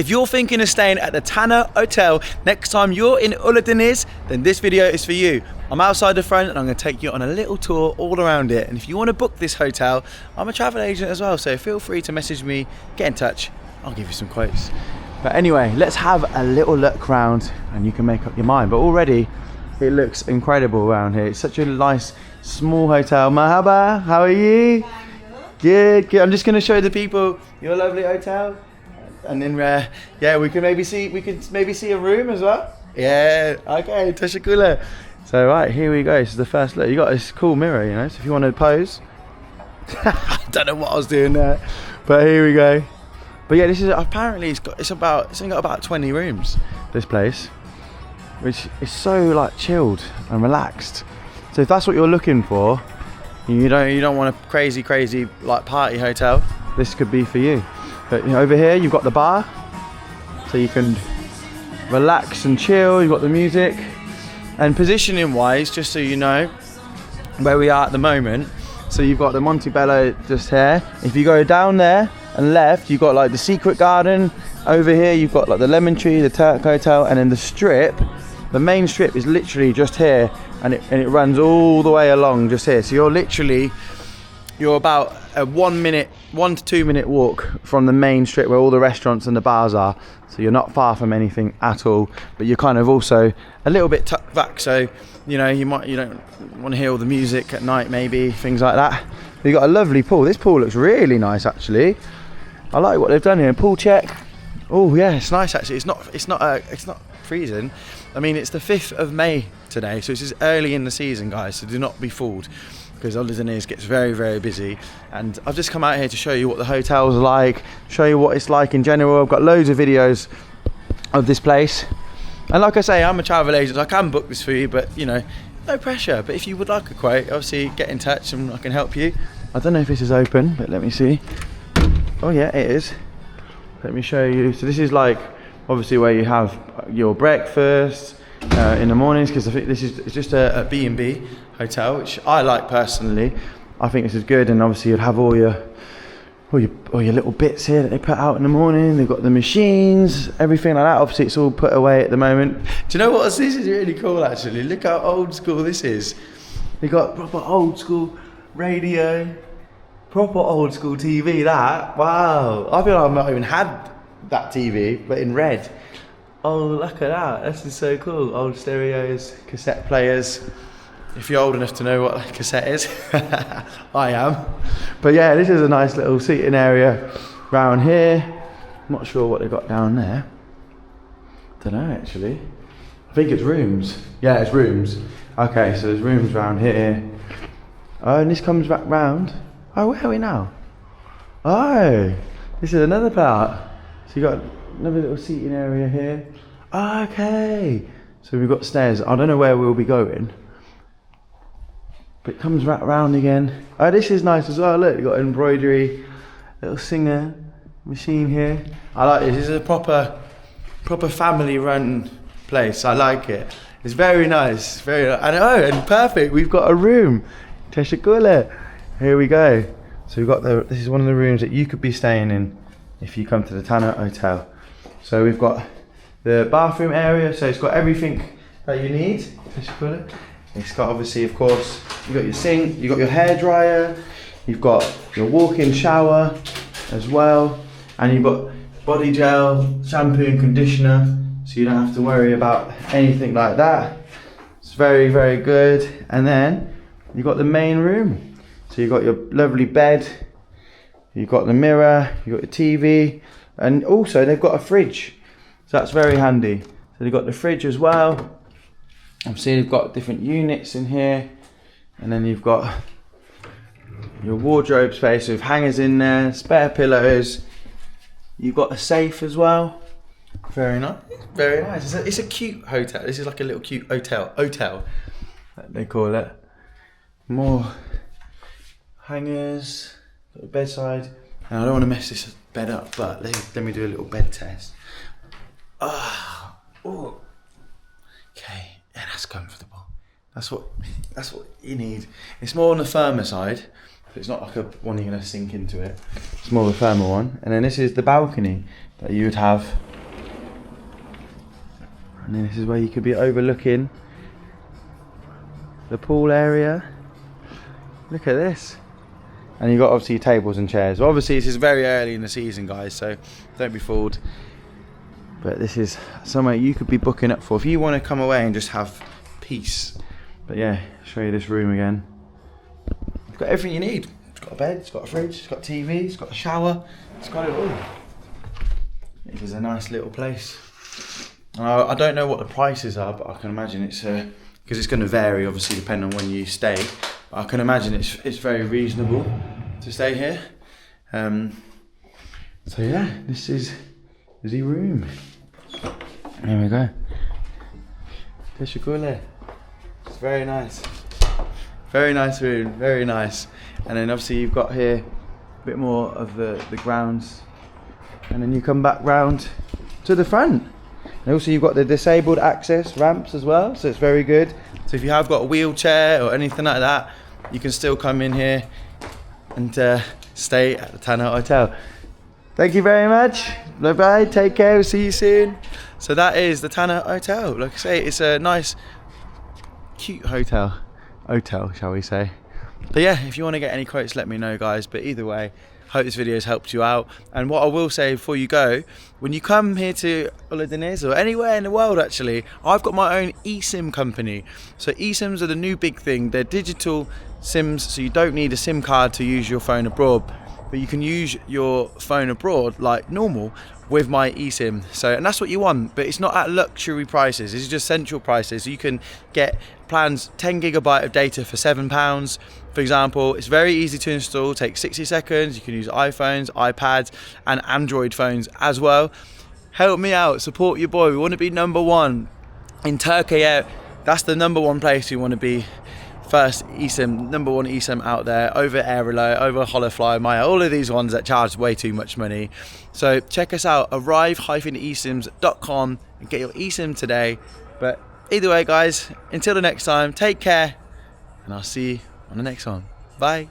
If you're thinking of staying at the Taner Otel next time you're in Oludeniz, then this video is for you. I'm outside the front and I'm going to take you on a little tour all around it. And if you want to book this hotel, I'm a travel agent as well, so feel free to message me, get in touch, I'll give you some quotes. But anyway, let's have a little look around and you can make up your mind. But already it looks incredible around here. It's such a nice small hotel. Mahaba, how are you? Good, good. I'm just going to show the people your lovely hotel. And then, yeah, we could maybe see a room as well. Yeah, okay, Tashakula. So right, here we go. This is the first look. You got this cool mirror, you know. So if you want to pose, I don't know what I was doing there, but here we go. But yeah, this is apparently it's only got about 20 rooms. This place, which is so like chilled and relaxed. So if that's what you're looking for, you don't want a crazy like party hotel, this could be for you. But you know, over here you've got the bar, so you can relax and chill. You've got the music, and positioning wise, just so you know where we are at the moment. So you've got the Montebello just here. If you go down there and left, you've got like the Secret Garden. Over here you've got like the Lemon Tree, the Turk Hotel, and then the strip. The main strip is literally just here, and it runs all the way along just here. So you're about a 1 to 2 minute walk from the main strip where all the restaurants and the bars are. So you're not far from anything at all, but you're kind of also a little bit tucked back. So you know you don't want to hear all the music at night, maybe things like that. You've got a lovely pool. This pool looks really nice actually. I like what they've done here. Pool check. Oh yeah, it's nice actually. It's not freezing. I mean, it's the 5th of May today, so it's early in the season, guys. So do not be fooled, because Oludeniz gets very busy. And I've just come out here to show you what the hotel's like, show you what it's like in general. I've got loads of videos of this place, and like I say, I'm a travel agent, so I can book this for you, but you know, no pressure. But if you would like a quote, obviously get in touch and I can help you. I don't know if this is open, but let me see. Oh yeah, it is. Let me show you. So this is like obviously where you have your breakfast in the mornings, because I think it's just a B&B hotel, which I like personally. I think this is good, and obviously you'd have all your little bits here that they put out in the morning. They've got the machines, everything like that. Obviously it's all put away at the moment. Do you know what? This is really cool actually. Look how old school this is. They got proper old school radio, proper old school TV. That, wow. I feel like I've not even had that TV, but in red. Oh, look at that. This is so cool. Old stereos, cassette players. If you're old enough to know what a cassette is, I am. But yeah, this is a nice little seating area around here. I'm not sure what they've got down there. Don't know actually. I think it's rooms. Yeah, it's rooms. Okay, so there's rooms around here. Oh, and this comes back round. Oh, where are we now? Oh, this is another part. So you got another little seating area here. Okay, so we've got stairs. I don't know where we'll be going, but it comes right around again. Oh, this is nice as well. Look, you've got embroidery, little singer machine here. I like this. This is a proper family run place. I like it. It's very nice. And perfect. We've got a room. Teshakula. Here we go. So we've got this is one of the rooms that you could be staying in if you come to the Taner Otel. So we've got the bathroom area, so it's got everything that you need. It's got obviously, of course, you've got your sink, you've got your hairdryer, you've got your walk-in shower as well, and you've got body gel, shampoo and conditioner, so you don't have to worry about anything like that. It's very good. And then you've got the main room. So you've got your lovely bed, you've got the mirror, you've got the TV, and also they've got a fridge. So that's very handy. So they've got the fridge as well. Obviously you've got different units in here, and then you've got your wardrobe space with hangers in there, spare pillows. You've got a safe as well. Very nice. Very nice. It's a cute hotel. This is like a little cute hotel they call it. More hangers, got a bedside. Now I don't want to mess this bed up, but let me do a little bed test. Oh, okay, yeah, that's comfortable. That's what you need. It's more on the firmer side. It's not like one you're gonna sink into it. It's more of a firmer one. And then this is the balcony that you would have And then this is where you could be overlooking the pool area. Look at this. And you've got obviously your tables and chairs. Well, obviously this is very early in the season, guys, so don't be fooled. But this is somewhere you could be booking up for if you want to come away and just have peace. But yeah, show you this room again. It's got everything you need. It's got a bed, it's got a fridge, it's got TV, it's got a shower, it's got it all. It is a nice little place. I don't know what the prices are, but I can imagine it's because it's going to vary obviously depending on when you stay. But I can imagine it's very reasonable to stay here. So yeah, this is the room. There we go. It's very nice. Very nice room, very nice. And then obviously you've got here a bit more of the grounds. And then you come back round to the front. And also you've got the disabled access ramps as well, so it's very good. So if you have got a wheelchair or anything like that, you can still come in here and stay at the Taner Otel. Thank you very much. Bye bye, take care, we'll see you soon. So that is the Taner Otel. Like I say, it's a nice, cute hotel, shall we say. But yeah, if you want to get any quotes, let me know, guys. But either way, hope this video has helped you out. And what I will say before you go, when you come here to Oludeniz or anywhere in the world actually, I've got my own eSIM company. So eSIMs are the new big thing. They're digital SIMs, so you don't need a SIM card to use your phone abroad. But you can use your phone abroad like normal with my eSIM. So, and that's what you want, but it's not at luxury prices. It's just central prices. You can get plans 10 gigabyte of data for £7, for example. It's very easy to install, takes 60 seconds. You can use iPhones, iPads, and Android phones as well. Help me out, support your boy. We want to be #1 in Turkey. Yeah, that's the #1 place we want to be. First eSIM, #1 eSIM out there, over Aerolo, over Holofly, Maya, all of these ones that charge way too much money. So check us out, arrive-esims.com, and get your eSIM today. But either way, guys, until the next time, take care, and I'll see you on the next one. Bye.